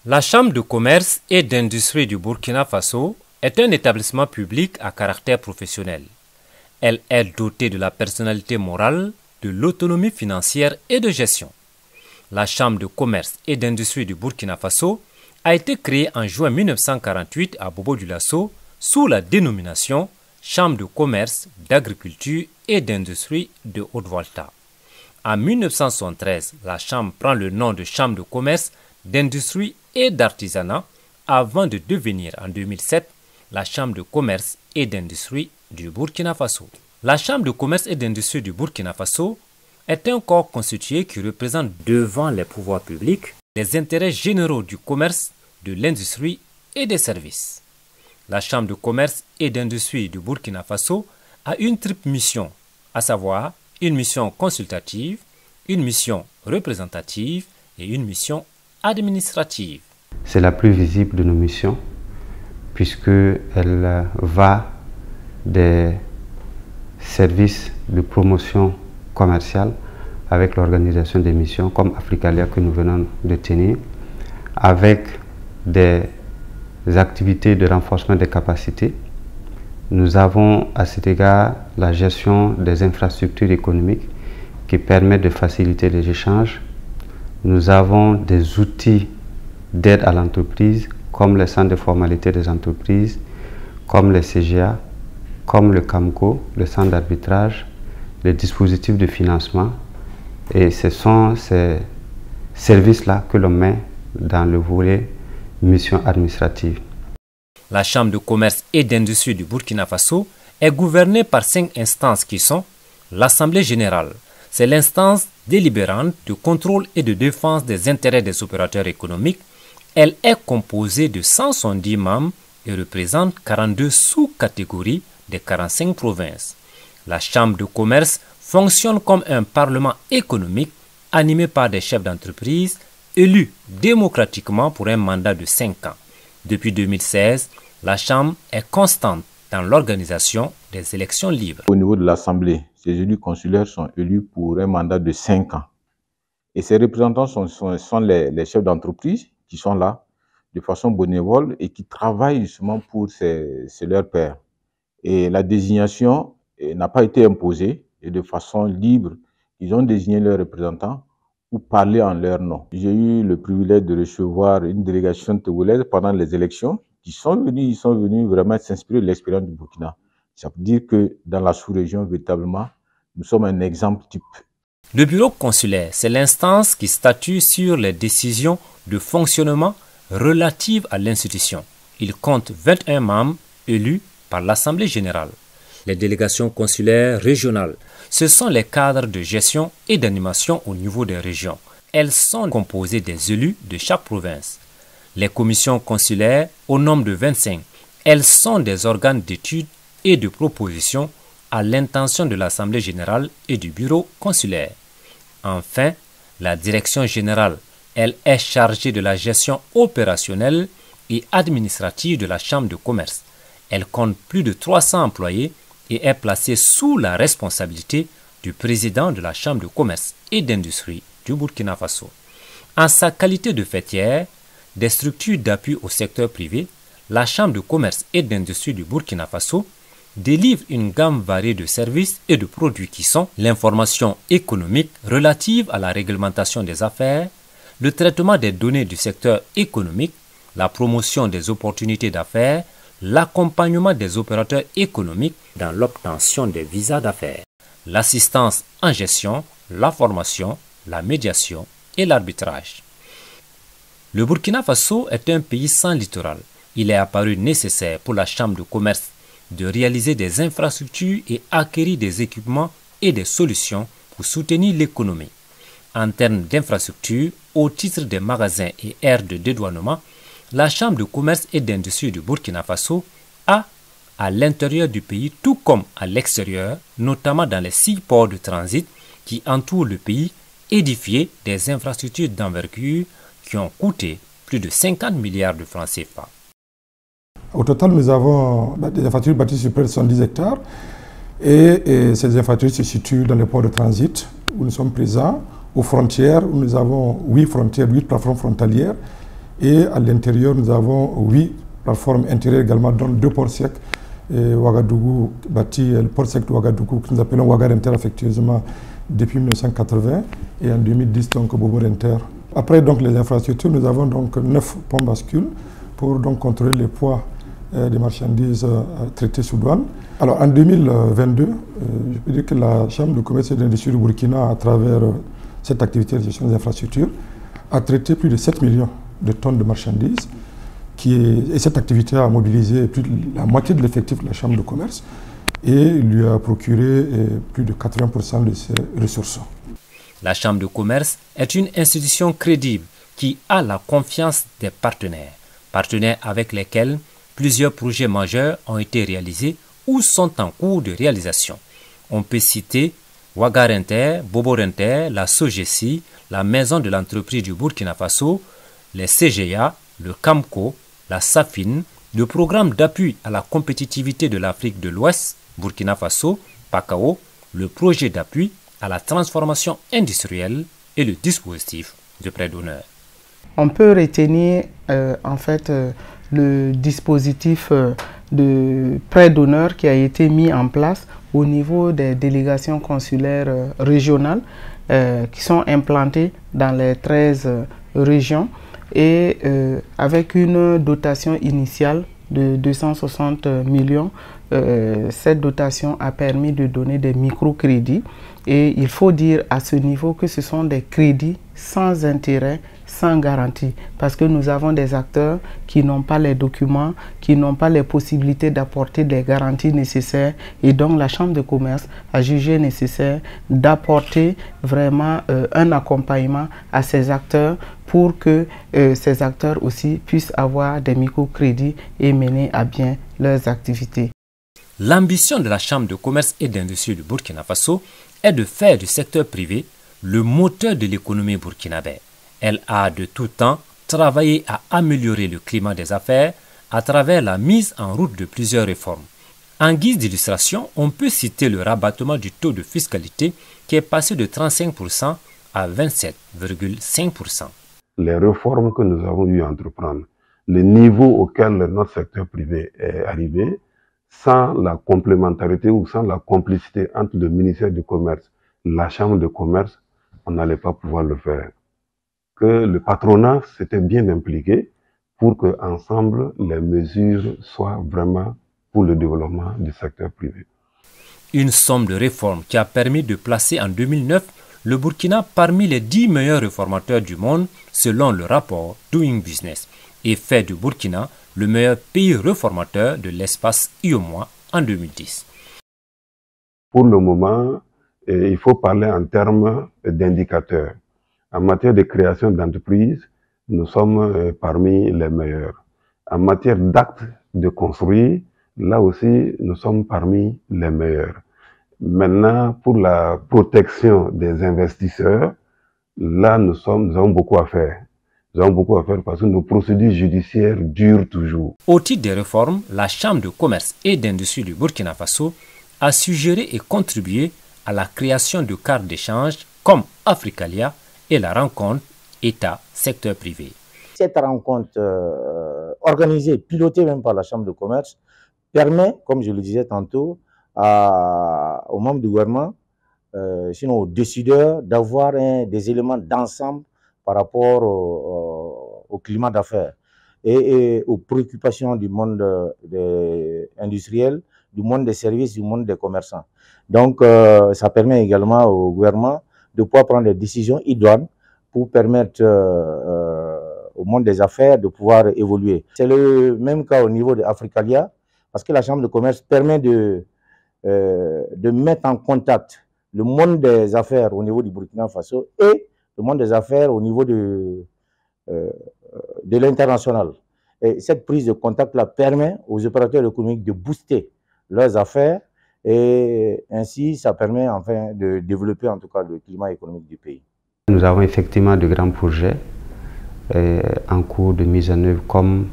La Chambre de commerce et d'industrie du Burkina Faso est un établissement public à caractère professionnel. Elle est dotée de la personnalité morale, de l'autonomie financière et de gestion. La Chambre de commerce et d'industrie du Burkina Faso a été créée en juin 1948 à Bobo-Dioulasso sous la dénomination Chambre de commerce, d'agriculture et d'industrie de Haute-Volta. En 1973, la Chambre prend le nom de Chambre de commerce, d'industrie et d'artisanat avant de devenir en 2007 la Chambre de commerce et d'industrie du Burkina Faso. La Chambre de commerce et d'industrie du Burkina Faso est un corps constitué qui représente devant les pouvoirs publics les intérêts généraux du commerce, de l'industrie et des services. La Chambre de commerce et d'industrie du Burkina Faso a une triple mission, à savoir une mission consultative, une mission représentative et une mission administrative. C'est la plus visible de nos missions puisqu'elle va des services de promotion commerciale avec l'organisation des missions comme Africalia que nous venons de tenir, avec des activités de renforcement des capacités. Nous avons à cet égard la gestion des infrastructures économiques qui permettent de faciliter les échanges. Nous avons des outils d'aide à l'entreprise comme les centres de formalité des entreprises, comme les CGA, comme le CAMCO, le centre d'arbitrage, les dispositifs de financement. Et ce sont ces services-là que l'on met dans le volet mission administrative. La Chambre de commerce et d'industrie du Burkina Faso est gouvernée par 5 instances qui sont l'Assemblée générale. C'est l'instance délibérante de contrôle et de défense des intérêts des opérateurs économiques. Elle est composée de 170 membres et représente 42 sous-catégories des 45 provinces. La Chambre de commerce fonctionne comme un parlement économique animé par des chefs d'entreprise élus démocratiquement pour un mandat de 5 ans. Depuis 2016, la Chambre est constante dans l'organisation des élections libres. Au niveau de l'Assemblée, ces élus consulaires sont élus pour un mandat de 5 ans. Et ces représentants sont les chefs d'entreprise qui sont là de façon bénévole et qui travaillent justement pour leurs pairs. Et la désignation n'a pas été imposée et de façon libre, ils ont désigné leurs représentants ou parler en leur nom. J'ai eu le privilège de recevoir une délégation togolaise pendant les élections ils sont venus vraiment s'inspirer de l'expérience du Burkina. Ça veut dire que dans la sous-région, véritablement, nous sommes un exemple type. Le bureau consulaire, c'est l'instance qui statue sur les décisions de fonctionnement relatives à l'institution. Il compte 21 membres élus par l'Assemblée générale. Les délégations consulaires régionales, ce sont les cadres de gestion et d'animation au niveau des régions. Elles sont composées des élus de chaque province. Les commissions consulaires, au nombre de 25, elles sont des organes d'études et de proposition à l'intention de l'Assemblée générale et du bureau consulaire. Enfin, la direction générale, elle est chargée de la gestion opérationnelle et administrative de la Chambre de commerce. Elle compte plus de 300 employés et est placée sous la responsabilité du président de la Chambre de commerce et d'industrie du Burkina Faso. En sa qualité de fêtière des structures d'appui au secteur privé, la Chambre de commerce et d'industrie du Burkina Faso délivre une gamme variée de services et de produits qui sont l'information économique relative à la réglementation des affaires, le traitement des données du secteur économique, la promotion des opportunités d'affaires, l'accompagnement des opérateurs économiques dans l'obtention des visas d'affaires, l'assistance en gestion, la formation, la médiation et l'arbitrage. Le Burkina Faso est un pays sans littoral. Il est apparu nécessaire pour la Chambre de commerce de réaliser des infrastructures et acquérir des équipements et des solutions pour soutenir l'économie. En termes d'infrastructures, au titre des magasins et aires de dédouanement, la Chambre de commerce et d'industrie du Burkina Faso a, à l'intérieur du pays tout comme à l'extérieur, notamment dans les 6 ports de transit qui entourent le pays, édifié des infrastructures d'envergure qui ont coûté plus de 50 milliards de francs CFA. Au total, nous avons des infrastructures bâties sur près de 110 hectares et ces infrastructures se situent dans les ports de transit où nous sommes présents, aux frontières où nous avons 8 frontières, 8 plateformes frontalières Et à l'intérieur, nous avons 8 plateformes intérieures également, dont 2 ports secs. Et Ouagadougou bâti le port sec de Ouagadougou, que nous appelons Ouagar Inter affectueusement depuis 1980. Et en 2010, donc Bobo Inter. Après donc, les infrastructures, nous avons donc 9 ponts bascules pour donc, contrôler les poids des marchandises traitées sous douane. Alors en 2022, je peux dire que la Chambre de commerce et d'industrie du Burkina, à travers cette activité de gestion des infrastructures, a traité plus de 7 millions de tonnes de marchandises. Et cette activité a mobilisé plus de la moitié de l'effectif de la Chambre de commerce et lui a procuré plus de 80% de ses ressources. La Chambre de commerce est une institution crédible qui a la confiance des partenaires avec lesquels plusieurs projets majeurs ont été réalisés ou sont en cours de réalisation. On peut citer Ouagar Inter, Bobo Inter, la SOGECI, la Maison de l'entreprise du Burkina Faso, les CGA, le CAMCO, la SAFIN, le programme d'appui à la compétitivité de l'Afrique de l'Ouest, Burkina Faso, PACAO, le projet d'appui à la transformation industrielle et le dispositif de prêt d'honneur. On peut retenir en fait le dispositif de prêt d'honneur qui a été mis en place au niveau des délégations consulaires régionales qui sont implantées dans les 13 régions et avec une dotation initiale de 260 millions. Cette dotation a permis de donner des microcrédits et il faut dire à ce niveau que ce sont des crédits sans intérêt, sans garantie, parce que nous avons des acteurs qui n'ont pas les documents, qui n'ont pas les possibilités d'apporter des garanties nécessaires et donc la Chambre de commerce a jugé nécessaire d'apporter vraiment un accompagnement à ces acteurs pour que ces acteurs aussi puissent avoir des microcrédits et mener à bien leurs activités. L'ambition de la Chambre de commerce et d'industrie du Burkina Faso est de faire du secteur privé le moteur de l'économie burkinabé. Elle a de tout temps travaillé à améliorer le climat des affaires à travers la mise en route de plusieurs réformes. En guise d'illustration, on peut citer le rabattement du taux de fiscalité qui est passé de 35% à 27,5%. Les réformes que nous avons eu à entreprendre, le niveau auquel notre secteur privé est arrivé, sans la complémentarité ou sans la complicité entre le ministère du Commerce et la Chambre de commerce, on n'allait pas pouvoir le faire. Que le patronat s'était bien impliqué pour que ensemble les mesures soient vraiment pour le développement du secteur privé. Une somme de réformes qui a permis de placer en 2009 le Burkina parmi les 10 meilleurs réformateurs du monde selon le rapport Doing Business et fait du Burkina le meilleur pays réformateur de l'espace UEMOA en 2010. Pour le moment, il faut parler en termes d'indicateurs. En matière de création d'entreprises, nous sommes parmi les meilleurs. En matière d'actes de construire, là aussi, nous sommes parmi les meilleurs. Maintenant, pour la protection des investisseurs, là, nous avons beaucoup à faire. Nous avons beaucoup à faire parce que nos procédures judiciaires durent toujours. Au titre des réformes, la Chambre de commerce et d'industrie du Burkina Faso a suggéré et contribué à la création de cartes d'échange comme Africalia et la rencontre État-secteur privé. Cette rencontre organisée, pilotée même par la Chambre de commerce, permet, comme je le disais tantôt, aux membres du gouvernement, sinon aux décideurs, d'avoir des éléments d'ensemble par rapport au climat d'affaires et aux préoccupations du monde industriel, du monde des services, du monde des commerçants. Donc, ça permet également au gouvernement de pouvoir prendre des décisions idoines pour permettre au monde des affaires de pouvoir évoluer. C'est le même cas au niveau de Africalia, parce que la Chambre de commerce permet de mettre en contact le monde des affaires au niveau du Burkina Faso et le monde des affaires au niveau de l'international. Et cette prise de contact-là permet aux opérateurs économiques de booster leurs affaires et ainsi ça permet enfin de développer en tout cas le climat économique du pays. Nous avons effectivement de grands projets en cours de mise en œuvre comme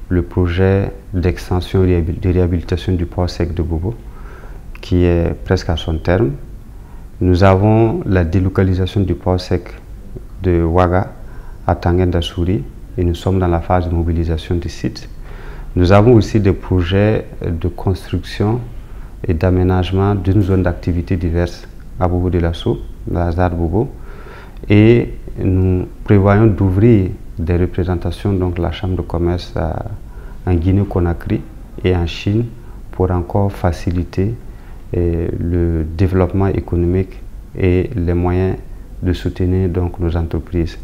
le projet d'extension et de réhabilitation du port sec de Bobo qui est presque à son terme. Nous avons la délocalisation du port sec de Ouaga à Tanguy Ndassuri et nous sommes dans la phase de mobilisation du site. Nous avons aussi des projets de construction et d'aménagement d'une zone d'activité diverses à Bobo de la Soupe, dans la ZAD Bobo, et nous prévoyons d'ouvrir des représentations, donc la Chambre de commerce en Guinée-Conakry et en Chine, pour encore faciliter le développement économique et les moyens de soutenir donc nos entreprises.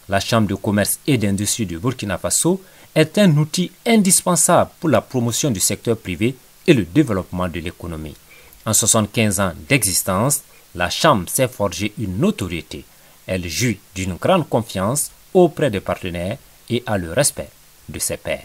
La Chambre de commerce et d'industrie du Burkina Faso est un outil indispensable pour la promotion du secteur privé et le développement de l'économie. En 75 ans d'existence, la Chambre s'est forgée une notoriété. Elle jouit d'une grande confiance auprès des partenaires et a le respect de ses pairs.